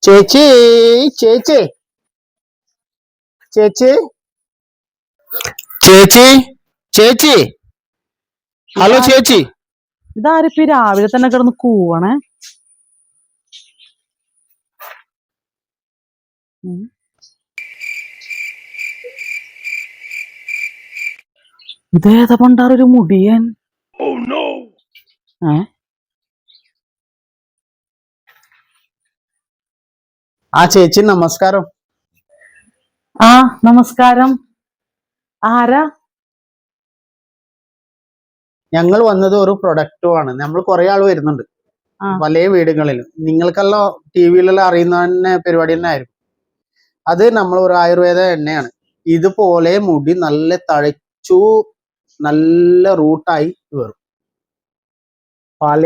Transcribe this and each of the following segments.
ചേച്ചി ചേച്ചി ചേച്ചി ചേച്ചി ചേച്ചി ഹലോ ചേച്ചി. ഇതാരിപ്പോ രാവിലെ തന്നെ കിടന്ന് കൂവണേ? ഇതേതാ പണ്ടാറൊരു മുടിയൻ? ആ ചേച്ചി നമസ്കാരം. ആ നമസ്കാരം. ആരാ? ഞങ്ങൾ വന്നത് ഒരു പ്രൊഡക്റ്റുമാണ്. നമ്മൾ കുറെ ആള് വരുന്നുണ്ട് പല വീടുകളിലും. നിങ്ങൾക്കെല്ലാം ടിവിയിലെല്ലാം അറിയുന്ന പരിപാടി തന്നെ ആയിരിക്കും. അത് നമ്മൾ ഒരു ആയുർവേദ എണ്ണയാണ്. ഇതുപോലെ മുടി നല്ല തഴച്ചു നല്ല റൂട്ടായി വരും. പല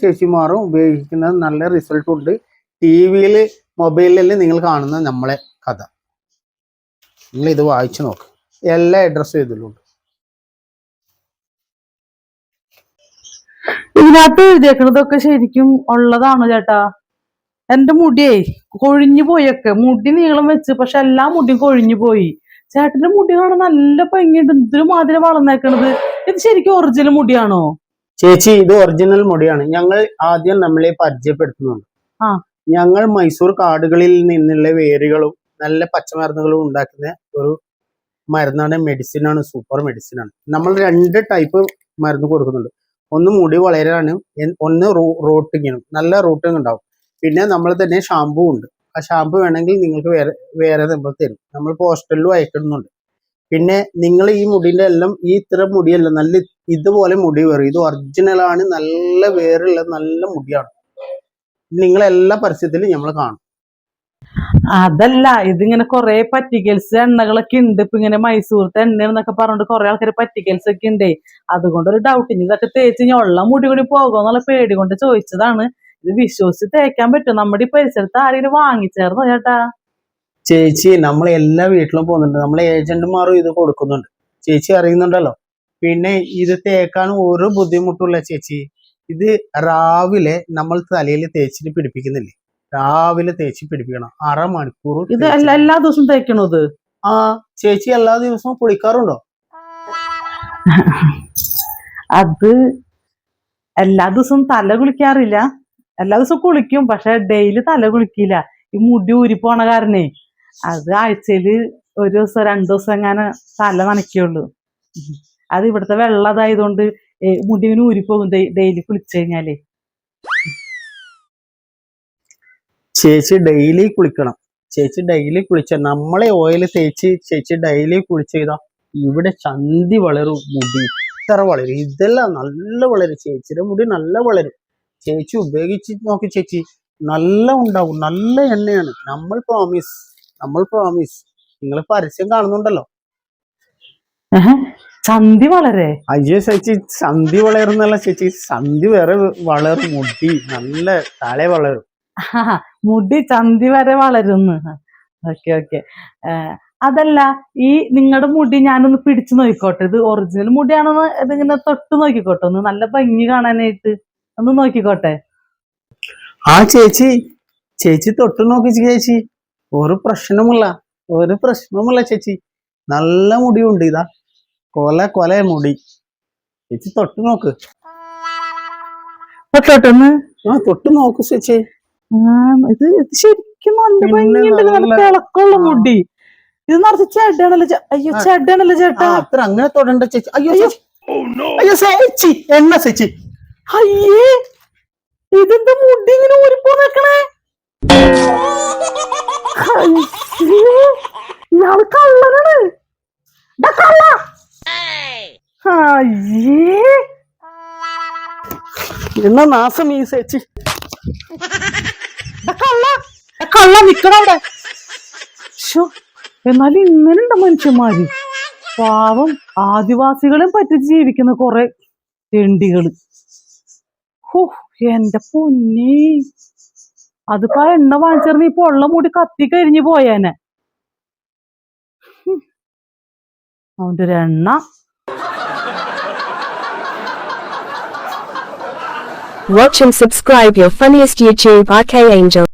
ചേച്ചിമാരും ഉപയോഗിക്കുന്നത് നല്ല റിസൾട്ട് ഉണ്ട്. ടിവിയിൽ മൊബൈലിൽ നിങ്ങൾ കാണുന്ന നമ്മളെ കഥ നിങ്ങൾ ഇത് വായിച്ചു നോക്ക്. എല്ലാ അഡ്രസ്സും ഇതിലുണ്ട്. ഇതിനകത്ത് എഴുതിയേക്കണതൊക്കെ ശരിക്കും ഉള്ളതാണോ ചേട്ടാ? എന്റെ മുടിയേ കൊഴിഞ്ഞു പോയൊക്കെ. മുടി നീളം വെച്ച്, പക്ഷെ എല്ലാ മുടിയും കൊഴിഞ്ഞു പോയി. ചേട്ടന്റെ മുടി കാണാൻ നല്ല ഭംഗിയുണ്ട്. എന്തൊരു മാതിരി വളർന്നേക്കണത്. ഇത് ശരിക്കും ഒറിജിനൽ മുടിയാണോ? ചേച്ചി ഇത് ഒറിജിനൽ മുടിയാണ്. ഞങ്ങൾ ആദ്യം നമ്മളെ പരിചയപ്പെടുത്തുന്നുണ്ട്. ഞങ്ങൾ മൈസൂർ കാടുകളിൽ നിന്നുള്ള വേരുകളും നല്ല പച്ചമരുന്നുകളും ഉണ്ടാക്കുന്ന ഒരു മരുന്നാണ്. മെഡിസിനാണ്, സൂപ്പർ മെഡിസിനാണ്. നമ്മൾ 2 ടൈപ്പ് മരുന്ന് കൊടുക്കുന്നുണ്ട്. ഒന്ന് മുടി വളരാനും, ഒന്ന് റൂട്ടിങ്ങിനും. നല്ല റൂട്ടിങ് ഉണ്ടാവും. പിന്നെ നമ്മൾ തന്നെ ഷാമ്പൂ ഉണ്ട്. ആ ഷാമ്പു വേണമെങ്കിൽ നിങ്ങൾക്ക് വേറെ നമ്മൾ തരും. നമ്മൾ പോസ്റ്റലിലും അയക്കുന്നുണ്ട്. പിന്നെ നിങ്ങൾ ഈ മുടിന്റെ എല്ലാം ഈ ഇത്തരം മുടിയല്ല, നല്ല ഇതുപോലെ മുടി വരും. ഇത് ഒറിജിനലാണ്, നല്ല വേറുള്ള നല്ല മുടിയാണ്. നിങ്ങളെല്ലാ പരസ്യത്തിലും നമ്മൾ കാണും. അതല്ല, ഇതിങ്ങനെ കൊറേ പറ്റിക്കൽസ് എണ്ണകളൊക്കെ ഉണ്ട്. ഇപ്പൊ ഇങ്ങനെ മൈസൂർത്തെ എണ്ണയെന്നൊക്കെ പറഞ്ഞിട്ട് കുറെ ആൾക്കാർ പറ്റിക്കൽസ് ഒക്കെ ഉണ്ടേ. അതുകൊണ്ടൊരു ഡൗട്ട്. ഇനി ഇതൊക്കെ തേച്ച് ഉള്ള മുടി കൂടി പോകുമെന്നുള്ള പേടി കൊണ്ട് ചോദിച്ചതാണ്. ഇത് വിശ്വസിച്ച് തേക്കാൻ പറ്റും? നമ്മുടെ ഈ പരിസരത്ത് ആരെങ്കിലും വാങ്ങിച്ചേർന്നോ ചേട്ടാ? ചേച്ചി നമ്മൾ എല്ലാ വീട്ടിലും പോകുന്നുണ്ട്. നമ്മളെ ഏജന്റുമാരും ഇത് കൊടുക്കുന്നുണ്ട്. ചേച്ചി അറിയുന്നുണ്ടല്ലോ. പിന്നെ ഇത് തേക്കാൻ ഒരു ബുദ്ധിമുട്ടുള്ള ചേച്ചി. ഇത് രാവിലെ നമ്മൾ തലയിൽ തേച്ചിട്ട് പിടിപ്പിക്കുന്നില്ലേ? രാവിലെ തേച്ച് പിടിപ്പിക്കണം. 1/2 മണിക്കൂർ. ഇത് എല്ലാ ദിവസവും തേക്കണത്? ആ ചേച്ചി എല്ലാ ദിവസവും കുളിക്കാറുണ്ടോ? അത് എല്ലാ ദിവസവും തല കുളിക്കാറില്ല. എല്ലാ ദിവസവും കുളിക്കും, പക്ഷെ ഡെയിലി തല കുളിക്കില്ല. ഈ മുടി ഊരിപ്പോണ കാരണേ അത് ആഴ്ചയില് 1 ദിവസം 2 ദിവസം എങ്ങനെ തല നനയ്ക്കുള്ളൂ. അത് ഇവിടുത്തെ വെള്ളം അതായതുകൊണ്ട് മുടിവിന് ഊരിപ്പോകും ഡെയിലി കുളിച്ചു കഴിഞ്ഞാലേ. ചേച്ചി ഡെയിലി കുളിക്കണം. ചേച്ചി ഡെയിലി കുളിച്ച നമ്മളെ ഓയിൽ തേച്ച് ചേച്ചി ഡെയിലി കുളിച്ച് ചെയ്താ ഇവിടെ ചന്തി വളരും, മുടി ഇത്ര വളരും. ഇതെല്ലാം നല്ല വളരും. ചേച്ചിയുടെ മുടി നല്ല വളരും. ചേച്ചി ഉപയോഗിച്ച് നോക്കി ചേച്ചി, നല്ല ഉണ്ടാവും. നല്ല എണ്ണയാണ്. നമ്മൾ പ്രോമിസ്. നിങ്ങൾ പരസ്യം കാണുന്നുണ്ടല്ലോ. ചന്തി വളരെ? അയ്യോ ചേച്ചി, ചന്തി വളരുന്നല്ല ചേച്ചി, ചന്തി വേറെ വളരും. മുടി നല്ല തല വളരും. മുടി ചന്തി വരെ വളരുന്നു. ഓക്കെ. അതല്ല, ഈ നിങ്ങളുടെ മുടി ഞാനൊന്ന് പിടിച്ചു നോക്കിക്കോട്ടെ. ഇത് ഒറിജിനൽ മുടിയാണെന്ന് ഇതിങ്ങനെ തൊട്ട് നോക്കിക്കോട്ടെ, ഒന്ന് നല്ല ഭംഗി കാണാനായിട്ട് ഒന്ന് നോക്കിക്കോട്ടെ. ആ ചേച്ചി തൊട്ട് നോക്കി ചേച്ചി. ഒരു പ്രശ്നമില്ല ചേച്ചി. നല്ല മുടിയുണ്ട്. ഇതാ കൊല മുടി. ചേച്ചി തൊട്ട് നോക്ക്. തൊട്ട് നോക്ക് ചേച്ചി. ഇത് ശരിക്കും നല്ല ഭംഗിയുണ്ട്. നല്ല തിളക്കമുള്ള മുടി. ഇത് നിറച്ച് ചെടാണല്ലോ. അയ്യോ ചെടാണല്ലോ ചേട്ടാ. അത്ര അങ്ങനെ തൊടണ്ട ചേച്ചി. അയ്യോ ചേച്ചി എണ്ണ ചേച്ചി. അയ്യേ, ഇതെന്താ മുടി ഇങ്ങനെ ഊരിപ്പോ നിക്കണേ? ഇയാള് കള്ളനാണ്. അയ്യേ, എന്നാ നാസം ഈ ചേച്ചി. കള്ള നിക്കണവിടെ. എന്നാലും ഇങ്ങനെയുണ്ട മനുഷ്യന്മാര്. പാവം ആദിവാസികളെ പറ്റിച്ച് ജീവിക്കുന്ന കുറെ തെണ്ടികള്. എന്റെ പൊന്നി, അതിപ്പോ എണ്ണ വാങ്ങിച്ചേർന്ന് ഈ പൊള്ള മുടി കത്തി കരിഞ്ഞു പോയേനെ. അവന്റെ ഒരു എണ്ണ. Watch and subscribe your funniest YouTube RK Angel.